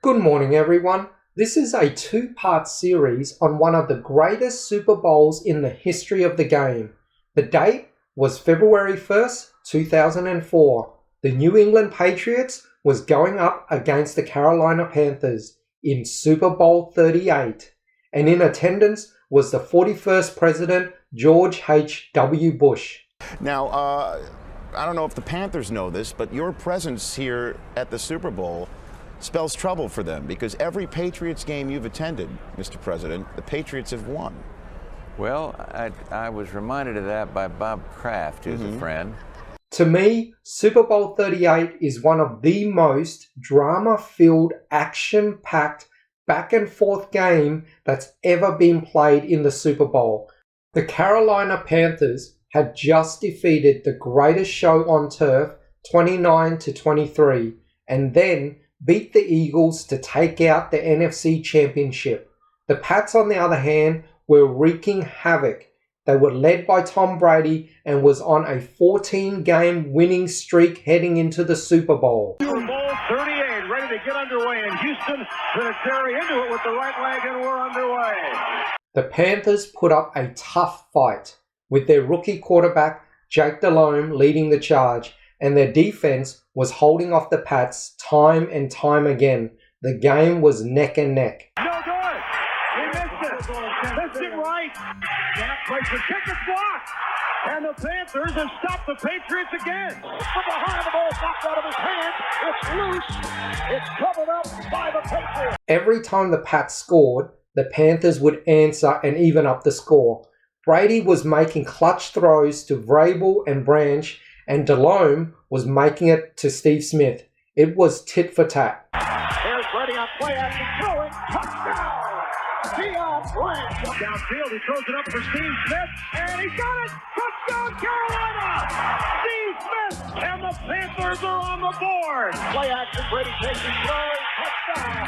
Good morning, everyone. This is a two-part series on one of the greatest Super Bowls in the history of the game. The date was February 1st, 2004. The New England Patriots was going up against the Carolina Panthers in Super Bowl 38. And in attendance was the 41st President George H.W. Bush. Now, I don't know if the Panthers know this, but your presence here at the Super Bowl spells trouble for them because every Patriots game you've attended, Mr. President, the Patriots have won. Well, I was reminded of that by Bob Kraft, who's a friend. To me, Super Bowl 38 is one of the most drama-filled, action-packed, back-and-forth game that's ever been played in the Super Bowl. The Carolina Panthers had just defeated the greatest show on turf, 29-23, and then beat the Eagles to take out the NFC Championship. The Pats, on the other hand, were wreaking havoc. They were led by Tom Brady and was on a 14-game winning streak heading into the Super Bowl. Super Bowl 38, ready to get underway in Houston. Vinatieri into it with the right leg, and we're underway. The Panthers put up a tough fight, with their rookie quarterback, Jake Delhomme, leading the charge, and their defense was holding off the Pats time and time again. The game was neck and neck. No good. He missed it. Missed it right. That place the kick is blocked. And the Panthers have stopped the Patriots again. From behind, the ball knocked out of his hand. It's loose. It's covered up by the Patriots. Every time the Pats scored, the Panthers would answer and even up the score. Brady was making clutch throws to Vrabel and Branch, and Delhomme was making it to Steve Smith. It was tit for tat. Here's Brady on play action, throwing, touchdown! Deion Branch. Downfield, he throws it up for Steve Smith, and he's got it! Touchdown, Carolina! Steve Smith, and the Panthers are on the board! Play action, Brady takes his throw, touchdown!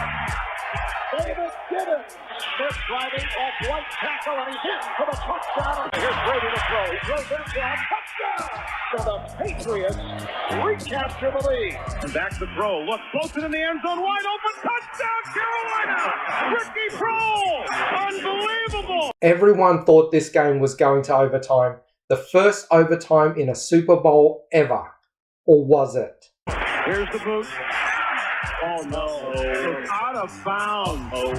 David Gibbons, Smith driving off right tackle, and he's in for the touchdown. Here's Brady to throw. He throws inside, touchdown! So the Patriots recapture the lead. And back to throw. Look, floats it in the end zone, wide open, touchdown, Carolina! Ricky Prohl, unbelievable! Everyone thought this game was going to overtime. The first overtime in a Super Bowl ever. Or was it? Here's the boot. Oh no, out of bounds. Oh.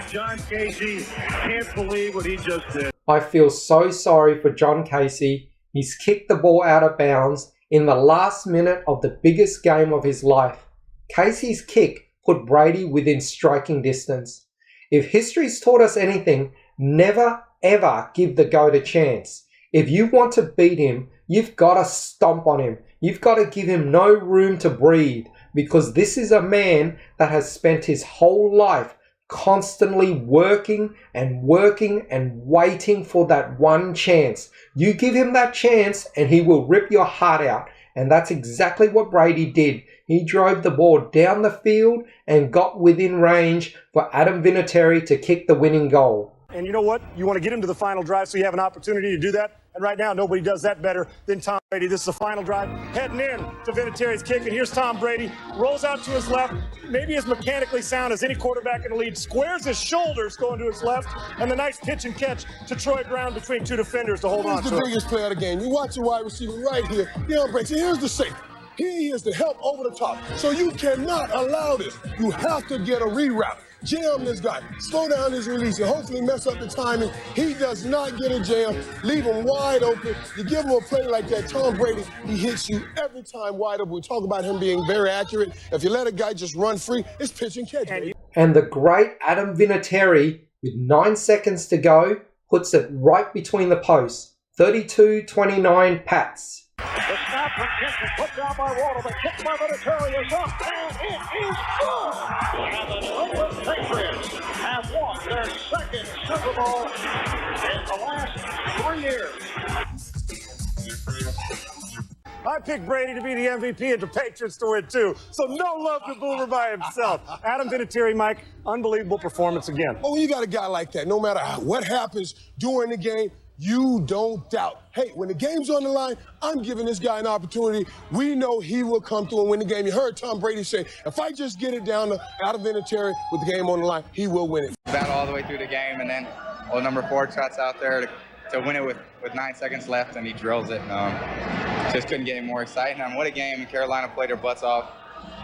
John Casey can't believe what he just did. I feel so sorry for John Casey. He's kicked the ball out of bounds in the last minute of the biggest game of his life. Casey's kick put Brady within striking distance. If history's taught us anything, never ever give the GOAT a chance. If you want to beat him, you've got to stomp on him. You've got to give him no room to breathe, because this is a man that has spent his whole life constantly working and waiting for that one chance. You give him that chance and he will rip your heart out. And that's exactly what Brady did. He drove the ball down the field and got within range for Adam Vinatieri to kick the winning goal. And you know what? You want to get him to the final drive so you have an opportunity to do that. And right now, nobody does that better than Tom Brady. This is the final drive. Heading in to Vinatieri's kick. And here's Tom Brady. Rolls out to his left. Maybe as mechanically sound as any quarterback in the league. Squares his shoulders going to his left. And the nice pitch and catch to Troy Brown between two defenders to hold on to. He's the biggest player of the game. You watch the wide receiver right here. Deion Branch. Here's the safe. He is the help over the top. So you cannot allow this. You have to get a reroute. Jam this guy, slow down his release, and hopefully mess up the timing. He does not get a jam, leave him wide open. You give him a play like that, Tom Brady, he hits you every time wide open. We talk about him being very accurate. If you let a guy just run free, it's pitch and catch, baby. And the great Adam Vinatieri, with 9 seconds to go, puts it right between the posts. 32-29 Pats. The snap from Kent is put down by Waddle. The kick by Vinatieri is up, and it is good. And the New England Patriots have won their second Super Bowl in the last 3 years. I picked Brady to be the MVP and the Patriots to win too. So no love to Boomer by himself. Adam Vinatieri, Mike, unbelievable performance again. Well, when you got a guy like that, no matter what happens during the game, You don't doubt. Hey, when the game's on the line, I'm giving this guy an opportunity. We know he will come through and win the game. You heard Tom Brady say, if I just get it down to Adam Vinatieri with the game on the line, he will win it. Battle all the way through the game, and then old number 4 trots out there to win it with 9 seconds left, and he drills it. Just couldn't get any more exciting. What a game. Carolina played their butts off.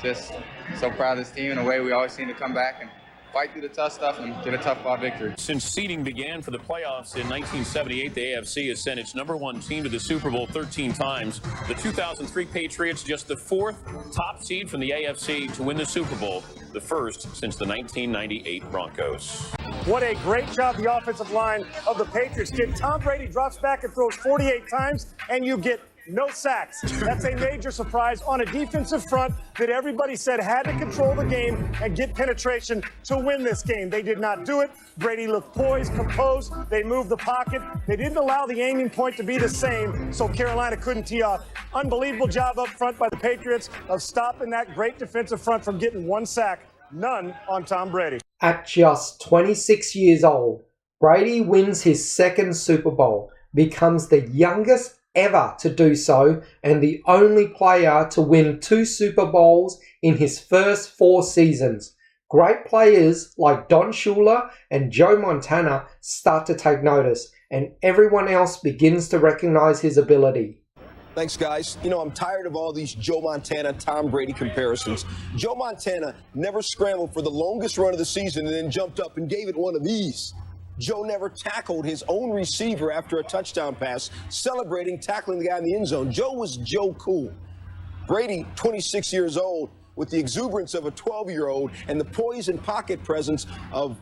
Just so proud of this team in a way we always seem to come back and fight through the tough stuff and get a tough fought victory. Since seeding began for the playoffs in 1978, the AFC has sent its #1 team to the Super Bowl 13 times. The 2003 Patriots, just the 4th top seed from the AFC to win the Super Bowl, the first since the 1998 Broncos. What a great job the offensive line of the Patriots did. Tom Brady drops back and throws 48 times, and you get no sacks. That's a major surprise on a defensive front that everybody said had to control the game and get penetration to win this game. They did not do it. Brady looked poised, composed. They moved the pocket. They didn't allow the aiming point to be the same, so Carolina couldn't tee off. Unbelievable job up front by the Patriots of stopping that great defensive front from getting 1 sack. None on Tom Brady. At just 26 years old, Brady wins his 2nd Super Bowl, becomes the youngest ever to do so, and the only player to win 2 Super Bowls in his first 4 seasons. Great players like Don Shula and Joe Montana start to take notice, and everyone else begins to recognize his ability. Thanks, guys. You know, I'm tired of all these Joe Montana, Tom Brady comparisons. Joe Montana never scrambled for the longest run of the season and then jumped up and gave it one of these. Joe never tackled his own receiver after a touchdown pass, celebrating tackling the guy in the end zone. Joe was Joe cool. Brady, 26 years old, with the exuberance of a 12-year-old and the poise and pocket presence of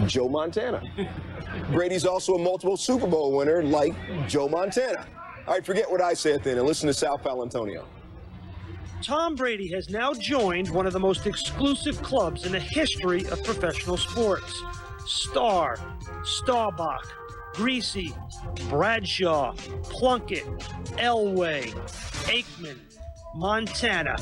Joe Montana. Brady's also a multiple Super Bowl winner like Joe Montana. All right, forget what I said then and listen to Sal Paolantonio. Tom Brady has now joined one of the most exclusive clubs in the history of professional sports. Starr, Staubach, Greasy, Bradshaw, Plunkett, Elway, Aikman, Montana,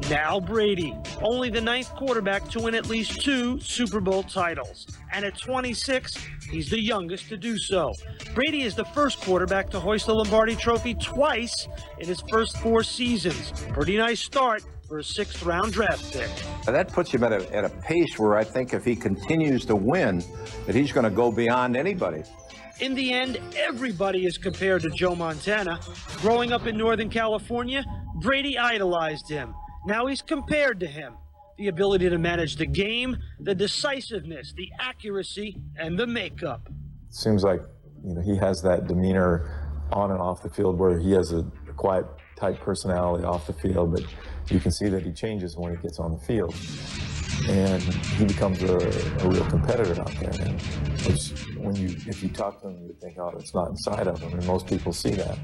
now Brady. Only the 9th quarterback to win at least 2 Super Bowl titles. And at 26, he's the youngest to do so. Brady is the first quarterback to hoist the Lombardi Trophy twice in his first 4 seasons. Pretty nice start for a 6th-round draft pick. That puts him at a pace where I think if he continues to win, that he's going to go beyond anybody. In the end, everybody is compared to Joe Montana. Growing up in Northern California, Brady idolized him. Now he's compared to him. The ability to manage the game, the decisiveness, the accuracy, and the makeup. It seems like, you know, he has that demeanor on and off the field where he has a quiet type personality off the field, but you can see that he changes when he gets on the field. And he becomes a real competitor out there. And if you talk to him, you think, oh, it's not inside of him, and most people see that.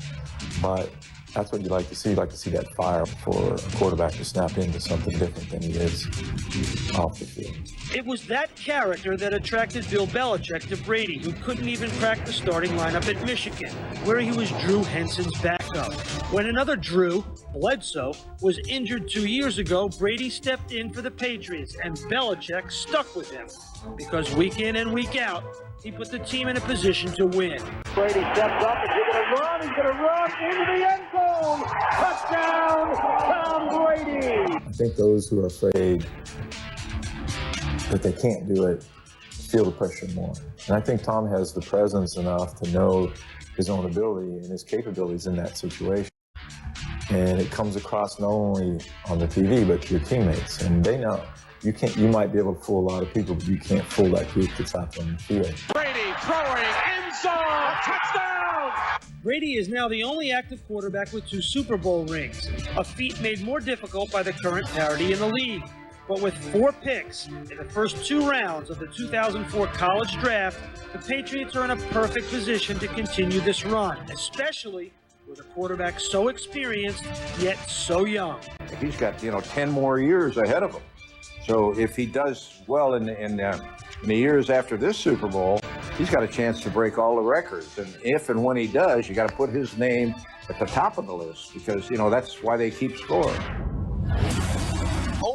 But that's what you like to see. You like to see that fire for a quarterback to snap into something different than he is off the field. It was that character that attracted Bill Belichick to Brady, who couldn't even crack the starting lineup at Michigan, where he was Drew Henson's backup. When another Drew, Bledsoe, was injured 2 years ago, Brady stepped in for the Patriots, and Belichick stuck with him, because week in and week out, he put the team in a position to win. Brady steps up, and he's going to run into the end zone. Touchdown, Tom Brady. I think those who are afraid that they can't do it feel the pressure more. And I think Tom has the presence enough to know his own ability and his capabilities in that situation. And it comes across not only on the TV, but to your teammates. And they know. You might be able to fool a lot of people, but you can't fool that group that's out there on the field. Brady throwing end zone, touchdown! Brady is now the only active quarterback with 2 Super Bowl rings, a feat made more difficult by the current parity in the league. But with 4 picks in the first 2 rounds of the 2004 college draft, the Patriots are in a perfect position to continue this run, especially with a quarterback so experienced yet so young. He's got 10 more years ahead of him. So if he does well in the years after this Super Bowl, he's got a chance to break all the records. And if and when he does, you got to put his name at the top of the list because that's why they keep scoring.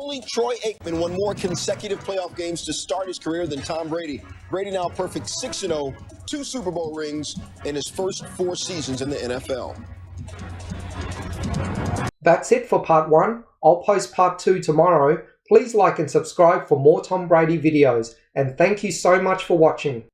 Only Troy Aikman won more consecutive playoff games to start his career than Tom Brady. Brady now a perfect 6-0, 2 Super Bowl rings in his first 4 seasons in the NFL. That's it for part 1. I'll post part 2 tomorrow. Please like and subscribe for more Tom Brady videos, and thank you so much for watching.